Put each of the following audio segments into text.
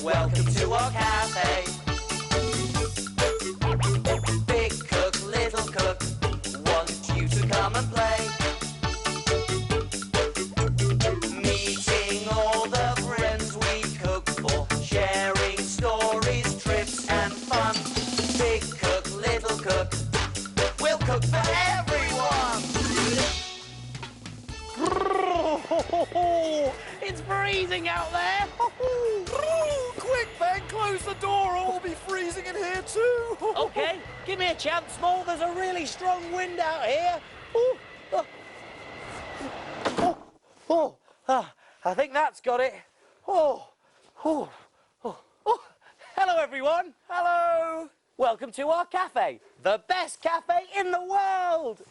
Welcome to our cafe. Big cook, little cook, want you to come and play. Meeting all the friends we cook for, sharing stories, trips and fun. Big cook, little cook, we'll cook for everyone. It's freezing out there. Quick, Ben, close the door or we'll be freezing in here too. OK, give me a chance, Small. There's a really strong wind out here. I think that's got it. Hello, everyone. Hello. Welcome to our cafe, the best cafe in the world.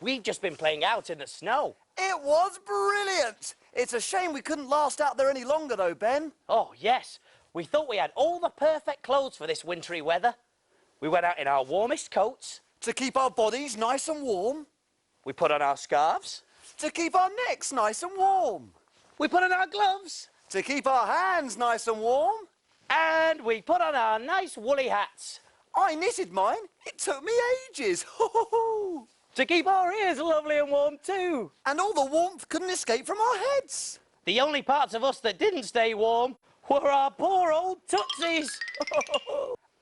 We've just been playing out in the snow. It was brilliant. It's a shame we couldn't last out there any longer though, Ben. Oh, yes. We thought we had all the perfect clothes for this wintry weather. We went out in our warmest coats. To keep our bodies nice and warm. We put on our scarves. To keep our necks nice and warm. We put on our gloves. To keep our hands nice and warm. And we put on our nice woolly hats. I knitted mine. It took me ages. To keep our ears lovely and warm too. And all the warmth couldn't escape from our heads. The only parts of us that didn't stay warm were our poor old tootsies.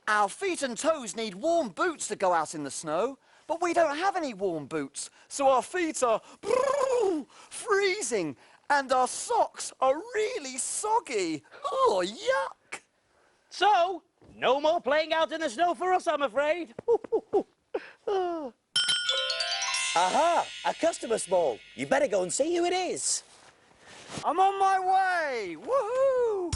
Our feet and toes need warm boots to go out in the snow, but we don't have any warm boots, so our feet are freezing and our socks are really soggy. Oh, yuck! So, no more playing out in the snow for us, I'm afraid. Aha! A customer, Small. You better go and see who it is. I'm on my way! Woohoo!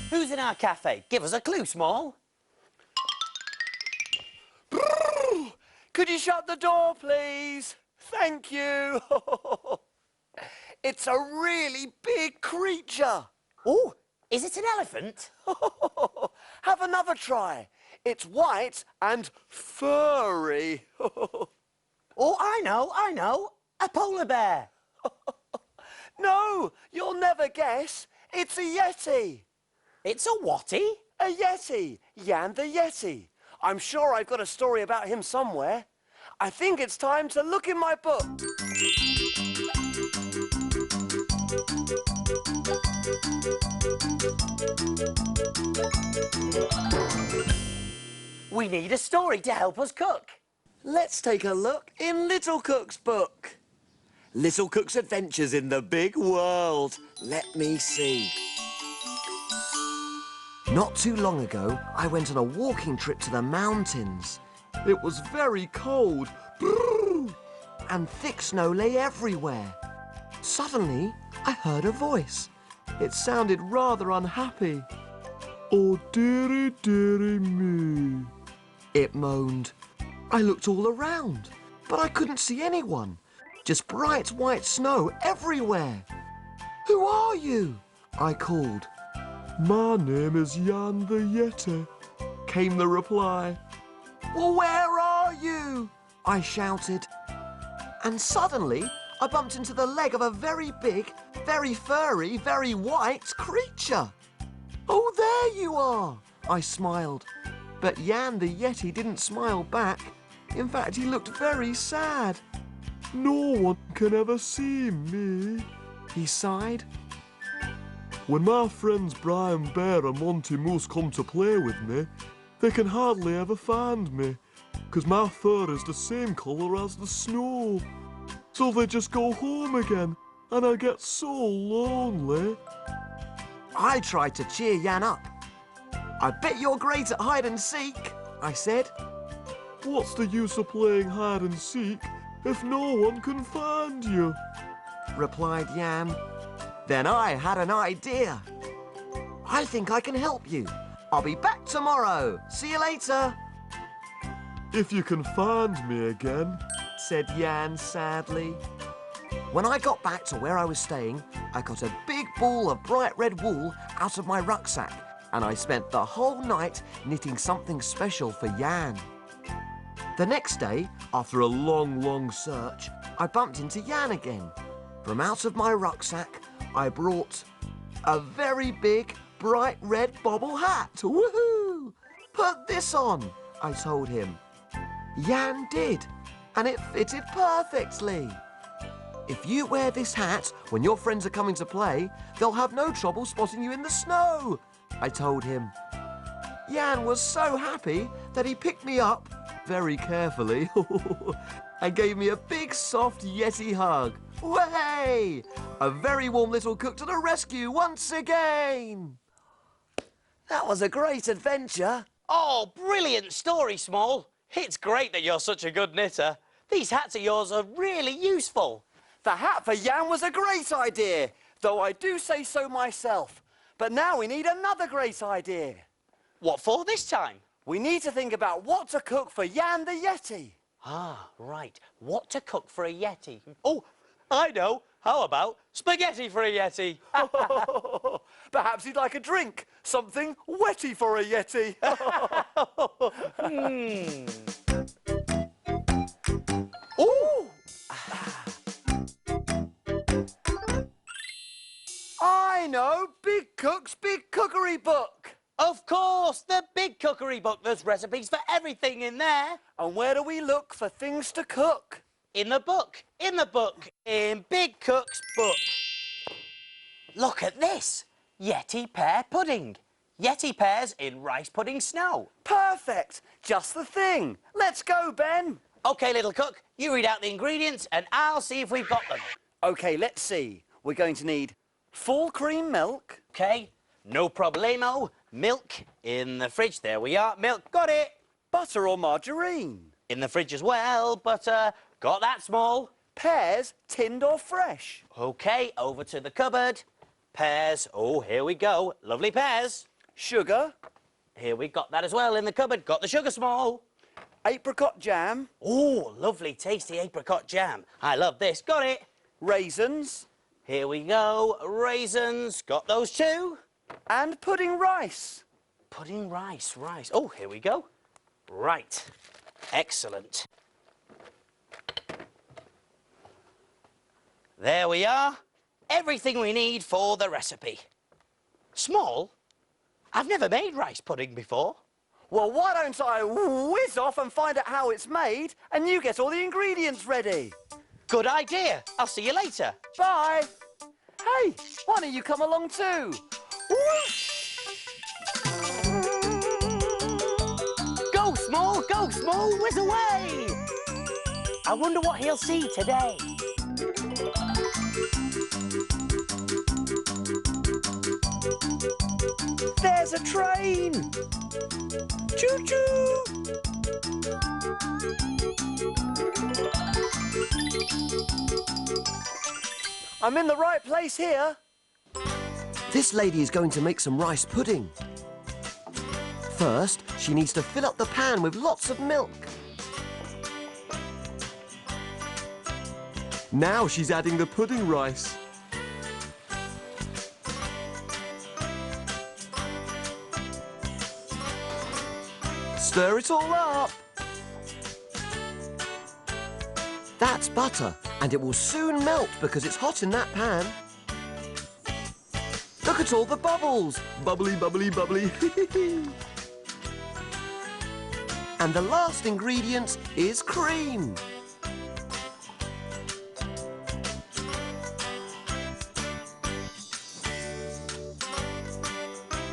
Who's in our cafe? Give us a clue, Small. Could you shut the door, please? Thank you. It's a really big creature. Oh, is it an elephant? Have another try. It's white and furry. Oh, I know. A polar bear. No, you'll never guess. It's a Yeti. It's a whatty? A Yeti. Jan the Yeti. I'm sure I've got a story about him somewhere. I think it's time to look in my book. We need a story to help us cook. Let's take a look in Little Cook's book. Little Cook's Adventures in the Big World. Let me see. Not too long ago, I went on a walking trip to the mountains. It was very cold, and thick snow lay everywhere. Suddenly, I heard a voice. It sounded rather unhappy. Oh, dearie, dearie me, it moaned. I looked all around, but I couldn't see anyone. Just bright white snow everywhere. Who are you? I called. My name is Jan the Yeti, came the reply. Well, where are you? I shouted. And suddenly, I bumped into the leg of a very big, very furry, very white creature. Oh, there you are, I smiled. But Jan the Yeti didn't smile back. In fact, he looked very sad. No one can ever see me, he sighed. When my friends Brian Bear and Monty Moose come to play with me, they can hardly ever find me, 'cause my fur is the same colour as the snow. So they just go home again, and I get so lonely. I tried to cheer Jan up. I bet you're great at hide and seek, I said. What's the use of playing hide and seek if no one can find you? Replied Jan. Then I had an idea. I think I can help you. I'll be back tomorrow. See you later. If you can find me again, said Jan sadly. When I got back to where I was staying, I got a big ball of bright red wool out of my rucksack and I spent the whole night knitting something special for Jan. The next day, after a long search, I bumped into Jan again. From out of my rucksack, I brought a very big, bright red bobble hat. Woohoo! Put this on, I told him. Jan did, and it fitted perfectly. If you wear this hat when your friends are coming to play, they'll have no trouble spotting you in the snow, I told him. Jan was so happy that he picked me up very carefully and gave me a big, soft Yeti hug. Way! A very warm little cook to the rescue once again. That was a great adventure. Oh, brilliant story, Small. It's great that you're such a good knitter. These hats of yours are really useful. The hat for Jan was a great idea, though I do say so myself. But now we need another great idea. What for this time? We need to think about what to cook for Jan the Yeti. Ah, right. What to cook for a Yeti? Oh, I know. How about spaghetti for a Yeti? Perhaps he'd like a drink. Something wetty for a Yeti. Ooh! I know! Big Cook's Big Cookery Book! Of course, the Big Cookery Book. There's recipes for everything in there. And where do we look for things to cook? In the book. In the book. In Big Cook's book. Look at this. Yeti pear pudding. Yeti pears in rice pudding snow. Perfect! Just the thing. Let's go, Ben. OK, little cook, you read out the ingredients and I'll see if we've got them. OK, let's see. We're going to need full cream milk. OK, no problemo. Milk in the fridge. There we are. Milk, got it. Butter or margarine. In the fridge as well. Butter, got that, Small. Pears, tinned or fresh. OK, over to the cupboard. Pears. Oh, here we go. Lovely pears. Sugar. Here we got that as well in the cupboard. Got the sugar, Small. Apricot jam. Oh, lovely, tasty apricot jam. I love this. Got it. Raisins. Here we go. Raisins. Got those too. And pudding rice. Pudding rice. Oh, here we go. Right. Excellent. There we are. Everything we need for the recipe. Small, I've never made rice pudding before. Well, why don't I whiz off and find out how it's made, and you get all the ingredients ready. Good idea. I'll see you later. Bye. Hey, why don't you come along too? Go, Small, whiz away. I wonder what he'll see today. There's a train. Choo-choo. I'm in the right place here. This lady is going to make some rice pudding. First, she needs to fill up the pan with lots of milk. Now she's adding the pudding rice. Stir it all up. That's butter, and it will soon melt because it's hot in that pan. Look at all the bubbles. Bubbly, bubbly, bubbly. And the last ingredient is cream.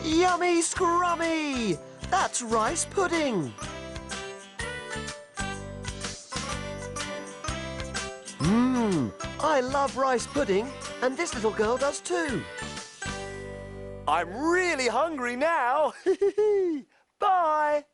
Yummy scrummy! That's rice pudding. I love rice pudding, and this little girl does too. I'm really hungry now. Bye.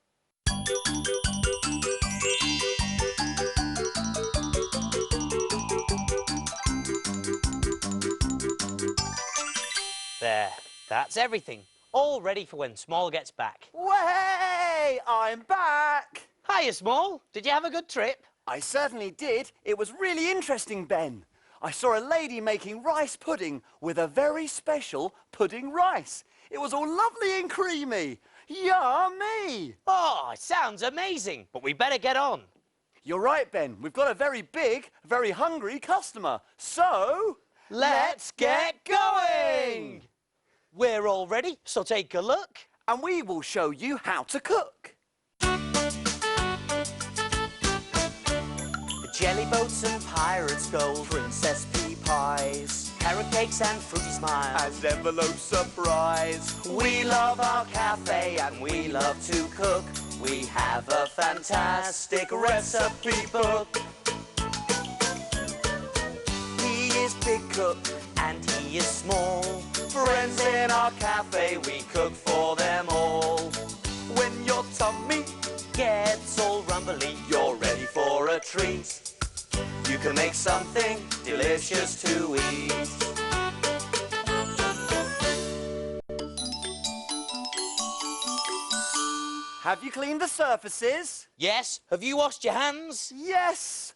There, that's everything. All ready for when Small gets back. Way! I'm back. Hiya, Small. Did you have a good trip? I certainly did. It was really interesting, Ben. I saw a lady making rice pudding with a very special pudding rice. It was all lovely and creamy. Yummy! Oh, it sounds amazing, but we better get on. You're right, Ben. We've got a very big, very hungry customer. So... Let's get going! We're all ready, so take a look. And we will show you how to cook. Jelly boats and pirates' gold, princess pea pies, carrot cakes and fruity smiles, And envelope surprise. We love our cafe and we love to cook. We have a fantastic recipe book. He is big cook and he is small. Friends in our cafe, we cook for them all. When your tummy Gets all rumbly, you're ready for a treat. You can make something delicious to eat. Have you cleaned the surfaces? Yes, have you washed your hands? Yes!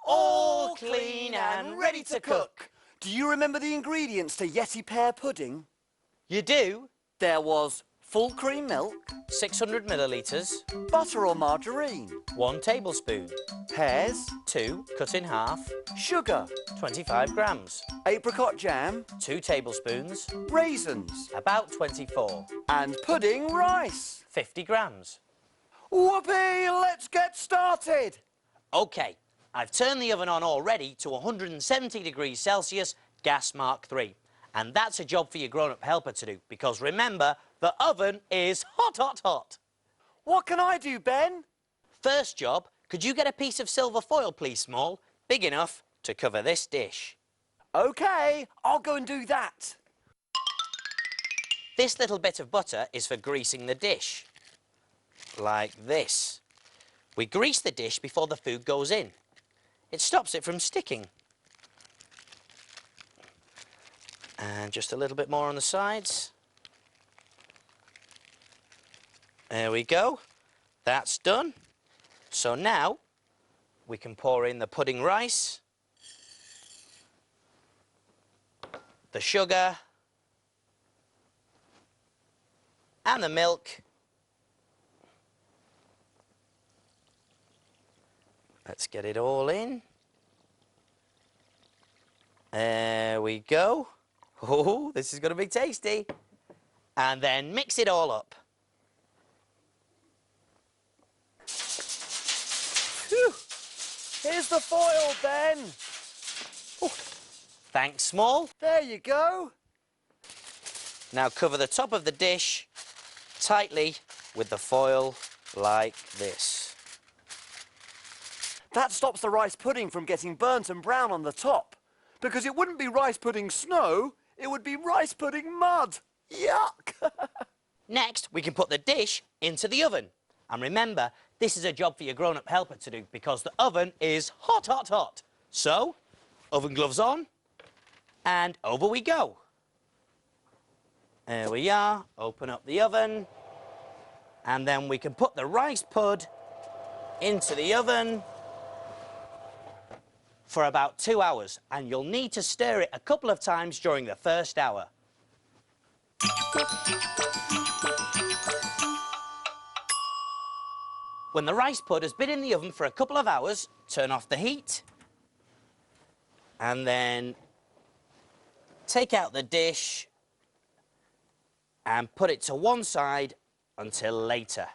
All clean and ready to cook. Do you remember the ingredients to Yeti pear pudding? You do? There was full cream milk, 600 millilitres, butter or margarine, 1 tablespoon, pears, 2 cut in half, sugar, 25 grams, apricot jam, 2 tablespoons, raisins, about 24, and pudding rice. 50 grams. Whoopee! Let's get started! OK, I've turned the oven on already to 170 degrees Celsius, gas Mark III. And that's a job for your grown-up helper to do, because remember, the oven is hot, hot, hot. What can I do, Ben? First job, could you get a piece of silver foil, please, Small? Big enough to cover this dish. OK, I'll go and do that. This little bit of butter is for greasing the dish. Like this. We grease the dish before the food goes in. It stops it from sticking. And just a little bit more on the sides. There we go. That's done. So now we can pour in the pudding rice, the sugar, and the milk. Let's get it all in. There we go. Oh, this is going to be tasty. And then mix it all up. Phew. Here's the foil, Ben. Thanks, Small. There you go. Now cover the top of the dish tightly with the foil like this. That stops the rice pudding from getting burnt and brown on the top. Because it wouldn't be rice pudding snow, it would be rice pudding mud. Yuck! Next, we can put the dish into the oven. And remember, this is a job for your grown-up helper to do because the oven is hot, hot, hot. So, oven gloves on, and over we go. There we are. Open up the oven. And then we can put the rice pud into the oven for about 2 hours. And you'll need to stir it a couple of times during the first hour. When the rice pud has been in the oven for a couple of hours, turn off the heat. And then take out the dish and put it to one side until later.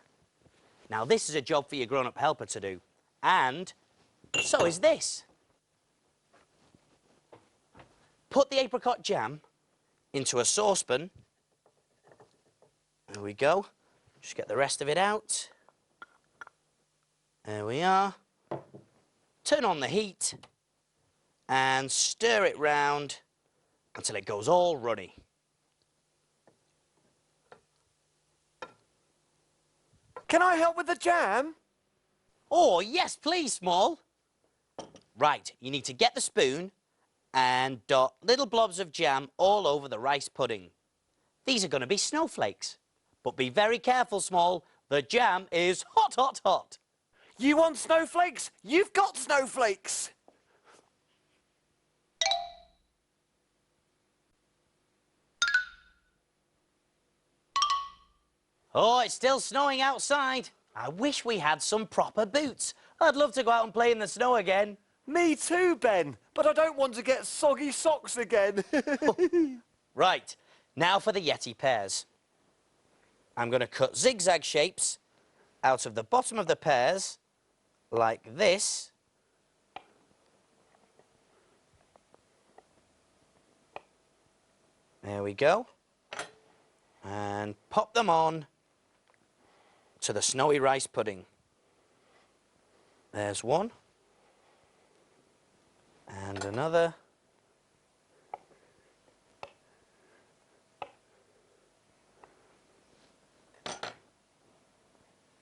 Now, this is a job for your grown-up helper to do. And so is this. Put the apricot jam into a saucepan. There we go. Just get the rest of it out. There we are. Turn on the heat and stir it round until it goes all runny. Can I help with the jam? Oh, yes, please, Small. Right, you need to get the spoon and dot little blobs of jam all over the rice pudding. These are going to be snowflakes. But be very careful, Small. The jam is hot, hot, hot. You want snowflakes? You've got snowflakes. Oh, it's still snowing outside. I wish we had some proper boots. I'd love to go out and play in the snow again. Me too, Ben, but I don't want to get soggy socks again. Right, now for the Yeti pears. I'm going to cut zigzag shapes out of the bottom of the pears, like this. There we go. And pop them on to the snowy rice pudding. There's one. And another.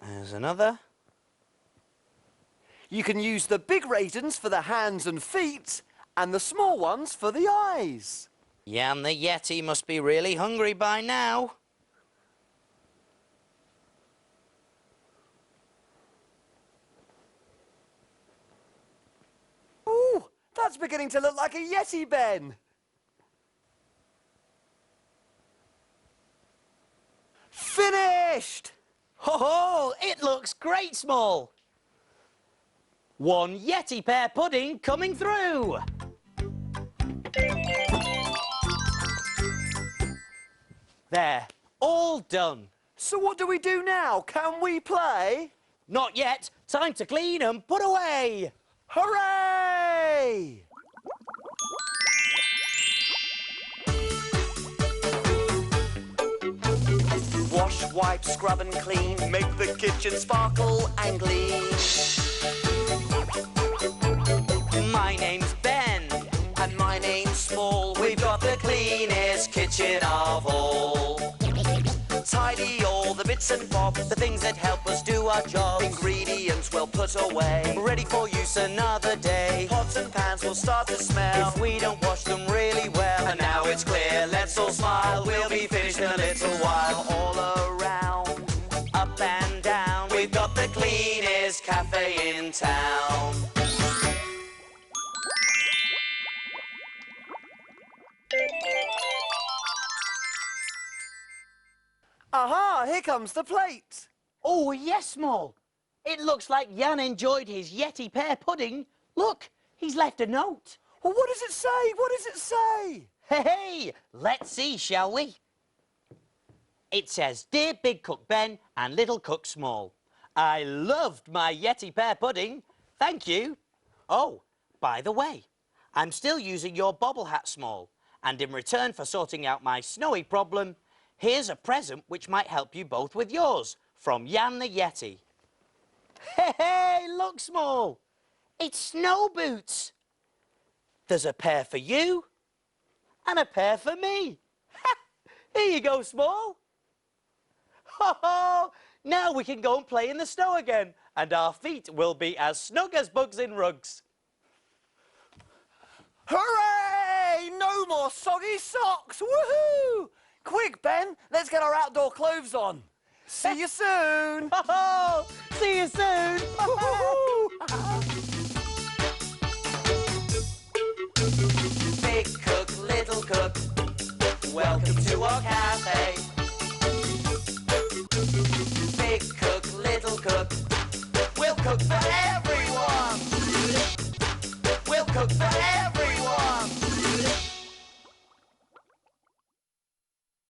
There's another. You can use the big raisins for the hands and feet, and the small ones for the eyes. Yam the Yeti must be really hungry by now. Ooh, that's beginning to look like a Yeti, Ben. Finished! Ho ho! It looks great, Small. One Yeti pear pudding coming through. There, all done. So what do we do now? Can we play? Not yet. Time to clean and put away. Hooray! Wash, wipe, scrub and clean. Make the kitchen sparkle and gleam. My name's Ben. And my name's Small. We've got the cleanest kitchen of all. Tidy all the bits and bobs, the things that help us do our jobs. Ingredients we'll put away, ready for use another day. Pots and pans will start to smell if we don't wash them really well. And now it's clear, let's all smile. We'll be finished in a little while. All around, up and down, we've got the cleanest cafe in town. Aha, here comes the plate. Oh, yes, Small. It looks like Jan enjoyed his Yeti pear pudding. Look, he's left a note. Well, what does it say? What does it say? Hey, let's see, shall we? It says, Dear Big Cook Ben and Little Cook Small, I loved my Yeti pear pudding. Thank you. Oh, by the way, I'm still using your bobble hat, Small, and in return for sorting out my snowy problem, here's a present which might help you both with yours, from Jan the Yeti. Hey, look, Small. It's snow boots. There's a pair for you and a pair for me. Here you go, Small. Ho ho! Now we can go and play in the snow again, and our feet will be as snug as bugs in rugs. Hooray! No more soggy socks! Woohoo! Quick, Ben, let's get our outdoor clothes on. See you soon! Ho ho! See you soon! Big cook, little cook, welcome to our camp.